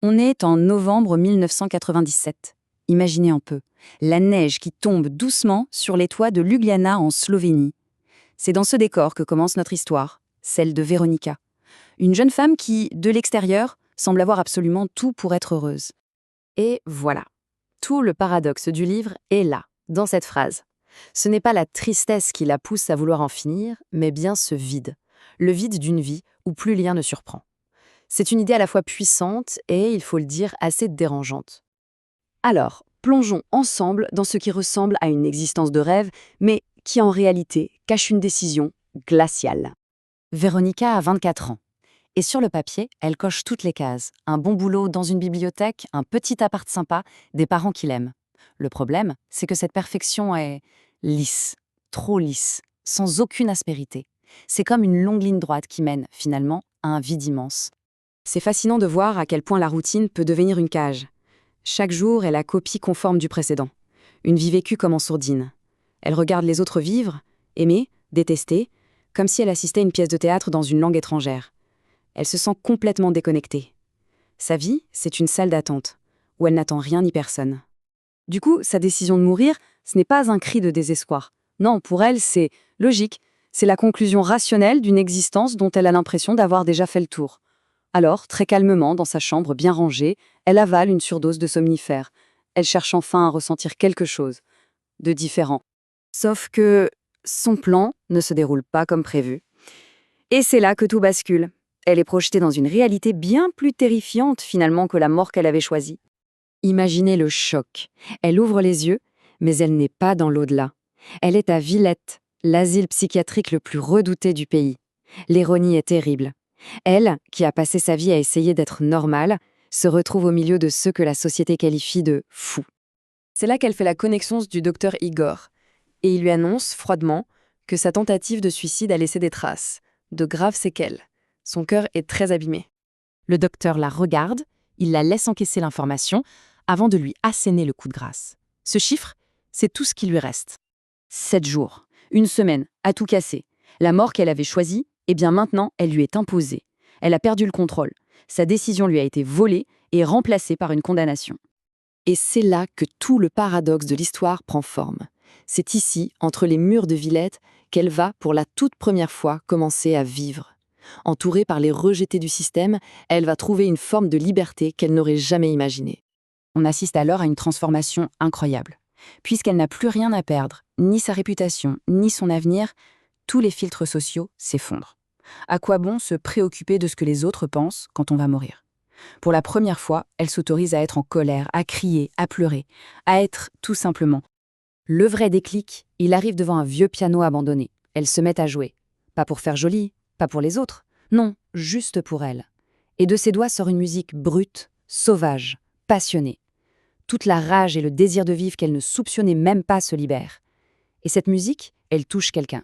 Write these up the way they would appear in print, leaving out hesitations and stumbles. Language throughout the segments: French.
On est en novembre 1997. Imaginez un peu, la neige qui tombe doucement sur les toits de Ljubljana en Slovénie. C'est dans ce décor que commence notre histoire, celle de Veronika. Une jeune femme qui, de l'extérieur, semble avoir absolument tout pour être heureuse. Et voilà, tout le paradoxe du livre est là, dans cette phrase. Ce n'est pas la tristesse qui la pousse à vouloir en finir, mais bien ce vide. Le vide d'une vie où plus rien ne surprend. C'est une idée à la fois puissante et, il faut le dire, assez dérangeante. Alors, plongeons ensemble dans ce qui ressemble à une existence de rêve, mais qui en réalité cache une décision glaciale. Veronika a 24 ans. Et sur le papier, elle coche toutes les cases. Un bon boulot dans une bibliothèque, un petit appart sympa, des parents qui l'aiment. Le problème, c'est que cette perfection est lisse, trop lisse, sans aucune aspérité. C'est comme une longue ligne droite qui mène, finalement, à un vide immense. C'est fascinant de voir à quel point la routine peut devenir une cage. Chaque jour est la copie conforme du précédent. Une vie vécue comme en sourdine. Elle regarde les autres vivre, aimer, détester, comme si elle assistait à une pièce de théâtre dans une langue étrangère. Elle se sent complètement déconnectée. Sa vie, c'est une salle d'attente, où elle n'attend rien ni personne. Du coup, sa décision de mourir, ce n'est pas un cri de désespoir. Non, pour elle, c'est logique. C'est la conclusion rationnelle d'une existence dont elle a l'impression d'avoir déjà fait le tour. Alors, très calmement, dans sa chambre bien rangée, elle avale une surdose de somnifères. Elle cherche enfin à ressentir quelque chose de différent. Sauf que son plan ne se déroule pas comme prévu. Et c'est là que tout bascule. Elle est projetée dans une réalité bien plus terrifiante finalement que la mort qu'elle avait choisie. Imaginez le choc. Elle ouvre les yeux, mais elle n'est pas dans l'au-delà. Elle est à Villette, l'asile psychiatrique le plus redouté du pays. L'ironie est terrible. Elle, qui a passé sa vie à essayer d'être normale, se retrouve au milieu de ceux que la société qualifie de fous. C'est là qu'elle fait la connexion du docteur Igor, et il lui annonce, froidement, que sa tentative de suicide a laissé des traces, de graves séquelles. Son cœur est très abîmé. Le docteur la regarde, il la laisse encaisser l'information, avant de lui asséner le coup de grâce. Ce chiffre, c'est tout ce qui lui reste. 7 jours, une semaine, à tout casser. La mort qu'elle avait choisie, eh bien maintenant, elle lui est imposée. Elle a perdu le contrôle. Sa décision lui a été volée et remplacée par une condamnation. Et c'est là que tout le paradoxe de l'histoire prend forme. C'est ici, entre les murs de Villette, qu'elle va, pour la toute première fois, commencer à vivre. Entourée par les rejetés du système, elle va trouver une forme de liberté qu'elle n'aurait jamais imaginée. On assiste alors à une transformation incroyable. Puisqu'elle n'a plus rien à perdre, ni sa réputation, ni son avenir, tous les filtres sociaux s'effondrent. À quoi bon se préoccuper de ce que les autres pensent quand on va mourir ? Pour la première fois, elle s'autorise à être en colère, à crier, à pleurer, à être tout simplement. Le vrai déclic, il arrive devant un vieux piano abandonné. Elle se met à jouer. Pas pour faire joli, pas pour les autres. Non, juste pour elle. Et de ses doigts sort une musique brute, sauvage, passionnée. Toute la rage et le désir de vivre qu'elle ne soupçonnait même pas se libèrent. Et cette musique, elle touche quelqu'un.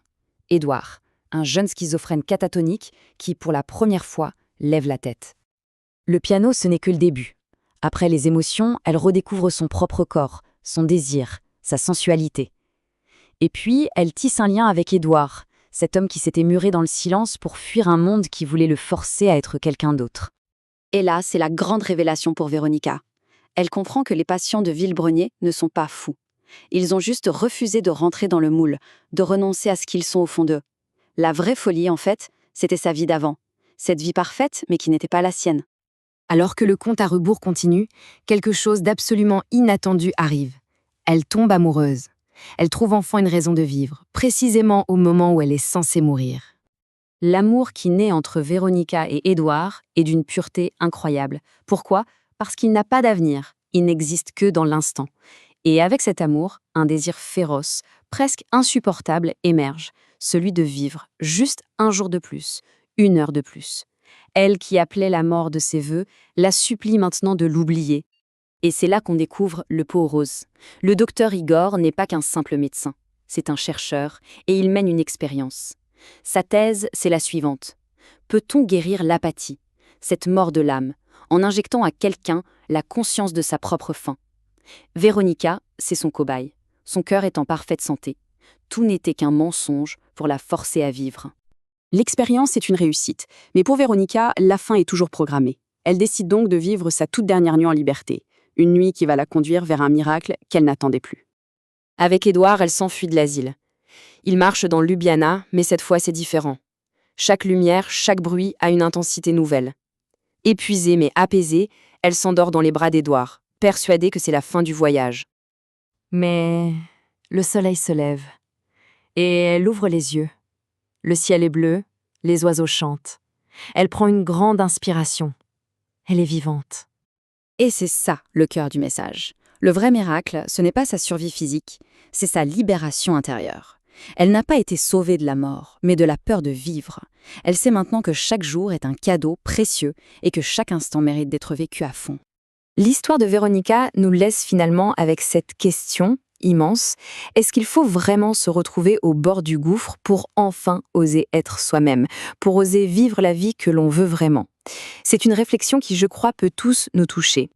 Édouard, un jeune schizophrène catatonique qui, pour la première fois, lève la tête. Le piano, ce n'est que le début. Après les émotions, elle redécouvre son propre corps, son désir, sa sensualité. Et puis, elle tisse un lien avec Édouard, cet homme qui s'était muré dans le silence pour fuir un monde qui voulait le forcer à être quelqu'un d'autre. Et là, c'est la grande révélation pour Veronika. Elle comprend que les patients de Villebronnier ne sont pas fous. Ils ont juste refusé de rentrer dans le moule, de renoncer à ce qu'ils sont au fond d'eux. La vraie folie, en fait, c'était sa vie d'avant. Cette vie parfaite, mais qui n'était pas la sienne. Alors que le compte à rebours continue, quelque chose d'absolument inattendu arrive. Elle tombe amoureuse. Elle trouve enfin une raison de vivre, précisément au moment où elle est censée mourir. L'amour qui naît entre Veronika et Édouard est d'une pureté incroyable. Pourquoi ? Parce qu'il n'a pas d'avenir, il n'existe que dans l'instant. Et avec cet amour, un désir féroce, presque insupportable, émerge, celui de vivre juste un jour de plus, une heure de plus. Elle qui appelait la mort de ses vœux, la supplie maintenant de l'oublier. Et c'est là qu'on découvre le pot rose. Le docteur Igor n'est pas qu'un simple médecin, c'est un chercheur et il mène une expérience. Sa thèse, c'est la suivante. Peut-on guérir l'apathie, cette mort de l'âme, en injectant à quelqu'un la conscience de sa propre fin ? Veronika, c'est son cobaye. Son cœur est en parfaite santé. Tout n'était qu'un mensonge pour la forcer à vivre. L'expérience est une réussite, mais pour Veronika, la fin est toujours programmée. Elle décide donc de vivre sa toute dernière nuit en liberté, une nuit qui va la conduire vers un miracle qu'elle n'attendait plus. Avec Édouard, elle s'enfuit de l'asile. Il marche dans Ljubljana, mais cette fois c'est différent. Chaque lumière, chaque bruit a une intensité nouvelle. Épuisée mais apaisée, elle s'endort dans les bras d'Édouard, persuadée que c'est la fin du voyage. Mais le soleil se lève et elle ouvre les yeux. Le ciel est bleu, les oiseaux chantent. Elle prend une grande inspiration. Elle est vivante. Et c'est ça le cœur du message. Le vrai miracle, ce n'est pas sa survie physique, c'est sa libération intérieure. Elle n'a pas été sauvée de la mort, mais de la peur de vivre. Elle sait maintenant que chaque jour est un cadeau précieux et que chaque instant mérite d'être vécu à fond. L'histoire de Véronica nous laisse finalement avec cette question immense. Est-ce qu'il faut vraiment se retrouver au bord du gouffre pour enfin oser être soi-même, pour oser vivre la vie que l'on veut vraiment ? C'est une réflexion qui, je crois, peut tous nous toucher.